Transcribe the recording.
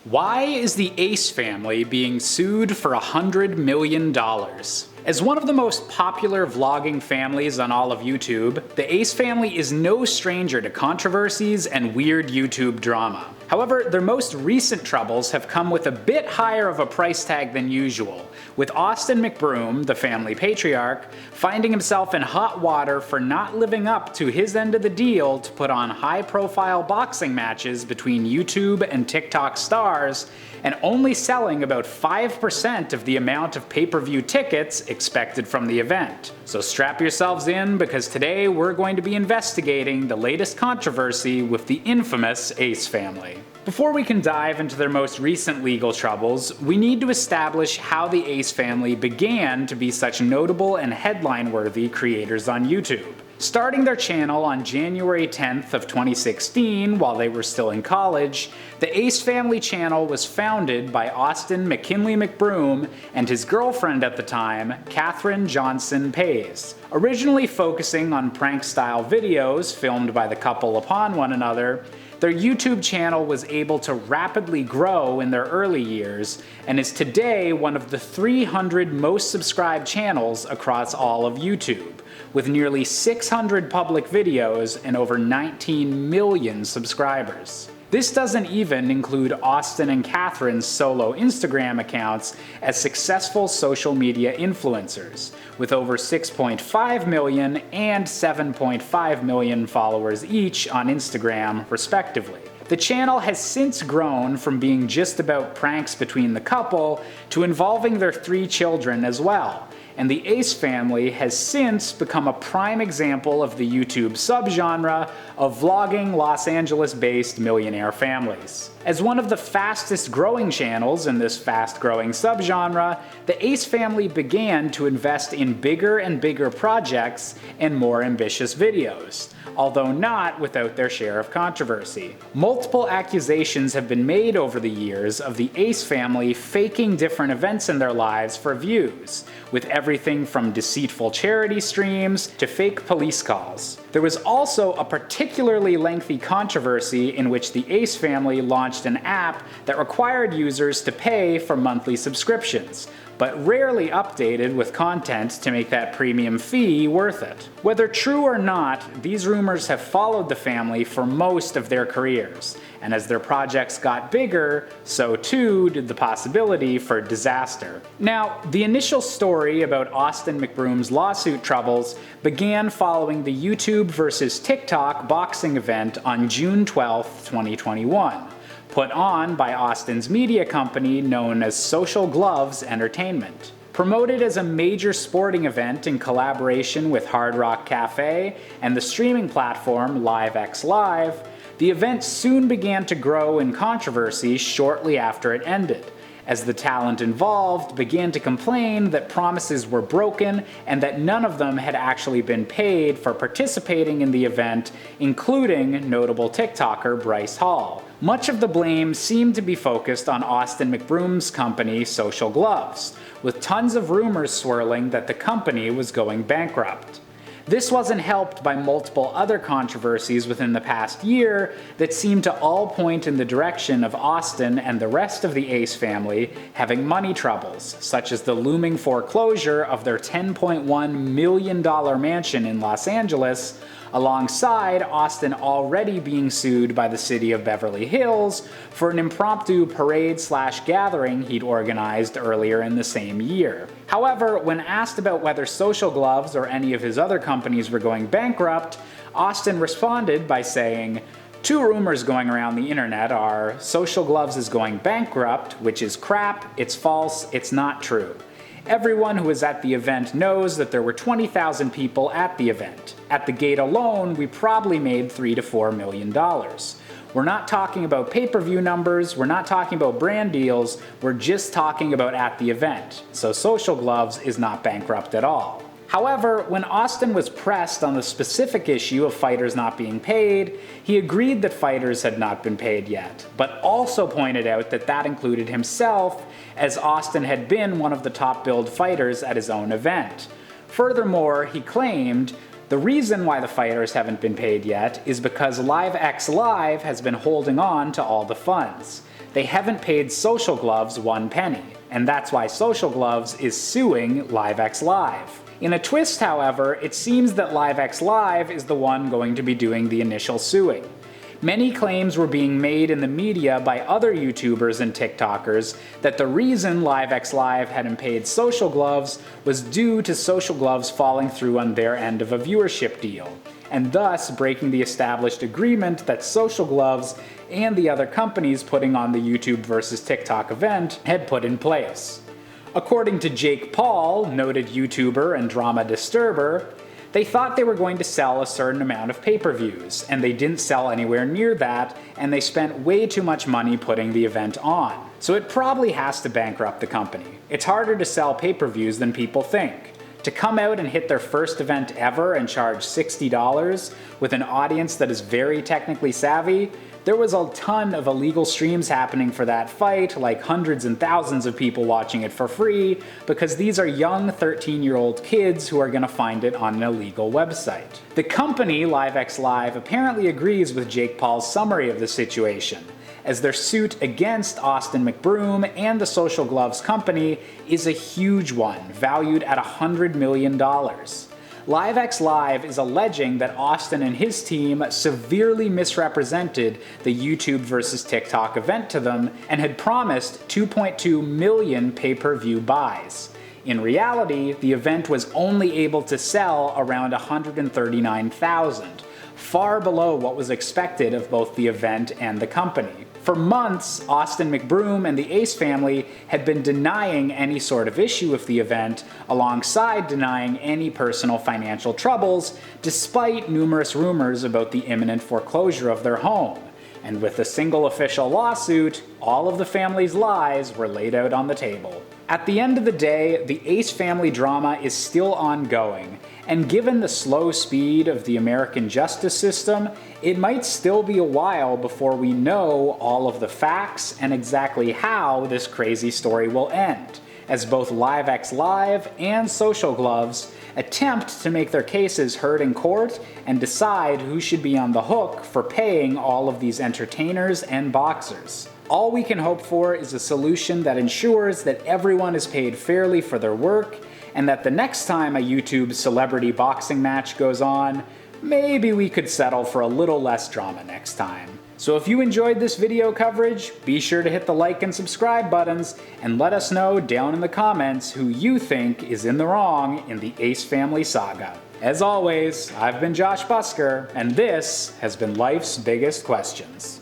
Why is the Ace family being sued for $100 million? As one of the most popular vlogging families on all of YouTube, the Ace family is no stranger to controversies and weird YouTube drama. However, their most recent troubles have come with a bit higher of a price tag than usual, with Austin McBroom, the family patriarch, finding himself in hot water for not living up to his end of the deal to put on high-profile boxing matches between YouTube and TikTok stars, and only selling about 5% of the amount of pay-per-view tickets expected from the event. So strap yourselves in, because today we're going to be investigating the latest controversy with the infamous Ace family. Before we can dive into their most recent legal troubles, we need to establish how the Ace family began to be such notable and headline-worthy creators on YouTube. Starting their channel on January 10th of 2016 while they were still in college, the Ace family channel was founded by Austin McKinley McBroom and his girlfriend at the time, Katherine Johnson Pays. Originally focusing on prank-style videos filmed by the couple upon one another, their YouTube channel was able to rapidly grow in their early years and is today one of the 300 most subscribed channels across all of YouTube, with nearly 600 public videos and over 19 million subscribers. This doesn't even include Austin and Katherine's solo Instagram accounts as successful social media influencers, with over 6.5 million and 7.5 million followers each on Instagram, respectively. The channel has since grown from being just about pranks between the couple to involving their 3 children as well, and the Ace family has since become a prime example of the YouTube subgenre of vlogging Los Angeles-based millionaire families. As one of the fastest growing channels in this fast growing subgenre, the Ace family began to invest in bigger and bigger projects and more ambitious videos, although not without their share of controversy. Multiple accusations have been made over the years of the Ace family faking different events in their lives for views, with everything from deceitful charity streams to fake police calls. There was also a particularly lengthy controversy in which the Ace family launched an app that required users to pay for monthly subscriptions, but rarely updated with content to make that premium fee worth it. Whether true or not, these rumors have followed the family for most of their careers, and as their projects got bigger, so too did the possibility for disaster. Now, the initial story about Austin McBroom's lawsuit troubles began following the YouTube versus TikTok boxing event on June 12, 2021. Put on by Austin's media company known as Social Gloves Entertainment. Promoted as a major sporting event in collaboration with Hard Rock Cafe and the streaming platform LiveXLive, the event soon began to grow in controversy shortly after it ended, as the talent involved began to complain that promises were broken and that none of them had actually been paid for participating in the event, including notable TikToker Bryce Hall. Much of the blame seemed to be focused on Austin McBroom's company Social Gloves, with tons of rumors swirling that the company was going bankrupt. This wasn't helped by multiple other controversies within the past year that seemed to all point in the direction of Austin and the rest of the Ace family having money troubles, such as the looming foreclosure of their $10.1 million mansion in Los Angeles, alongside Austin already being sued by the city of Beverly Hills for an impromptu parade/gathering he'd organized earlier in the same year. However, when asked about whether Social Gloves or any of his other companies were going bankrupt, Austin responded by saying, "Two rumors going around the internet are Social Gloves is going bankrupt, which is crap, it's false, it's not true. Everyone who was at the event knows that there were 20,000 people at the event. At the gate alone, we probably made $3 to $4 million. We're not talking about pay-per-view numbers, we're not talking about brand deals, we're just talking about at the event. So Social Gloves is not bankrupt at all." However, when Austin was pressed on the specific issue of fighters not being paid, he agreed that fighters had not been paid yet, but also pointed out that that included himself, as Austin had been one of the top billed fighters at his own event. Furthermore, he claimed, "The reason why the fighters haven't been paid yet is because LiveXLive has been holding on to all the funds. they haven't paid Social Gloves 1 penny, and that's why Social Gloves is suing LiveX Live. In a twist, however, it seems that LiveX Live is the one going to be doing the initial suing. Many claims were being made in the media by other YouTubers and TikTokers that the reason LiveX Live hadn't paid Social Gloves was due to Social Gloves falling through on their end of a viewership deal, and thus breaking the established agreement that Social Gloves and the other companies putting on the YouTube vs. TikTok event had put in place. According to Jake Paul, noted YouTuber and drama disturber, they thought they were going to sell a certain amount of pay-per-views, and they didn't sell anywhere near that, and they spent way too much money putting the event on. So it probably has to bankrupt the company. It's harder to sell pay-per-views than people think. To come out and hit their first event ever and charge $60 with an audience that is very technically savvy, there was a ton of illegal streams happening for that fight, like hundreds and thousands of people watching it for free, because these are young 13-year-old kids who are gonna find it on an illegal website. The company, LiveX Live, apparently agrees with Jake Paul's summary of the situation, as their suit against Austin McBroom and the Social Gloves company is a huge one, valued at $100 million. LiveX Live is alleging that Austin and his team severely misrepresented the YouTube vs. TikTok event to them and had promised 2.2 million pay-per-view buys. In reality, the event was only able to sell around 139,000, far below what was expected of both the event and the company. For months, Austin McBroom and the Ace family had been denying any sort of issue with the event, alongside denying any personal financial troubles, despite numerous rumors about the imminent foreclosure of their home. And with a single official lawsuit, all of the family's lies were laid out on the table. At the end of the day, the Ace family drama is still ongoing, and given the slow speed of the American justice system, it might still be a while before we know all of the facts and exactly how this crazy story will end, as both LiveX Live and Social Gloves attempt to make their cases heard in court and decide who should be on the hook for paying all of these entertainers and boxers. All we can hope for is a solution that ensures that everyone is paid fairly for their work, and that the next time a YouTube celebrity boxing match goes on, maybe we could settle for a little less drama next time. So if you enjoyed this video coverage, be sure to hit the like and subscribe buttons, and let us know down in the comments who you think is in the wrong in the Ace family saga. As always, I've been Josh Busker, and this has been Life's Biggest Questions.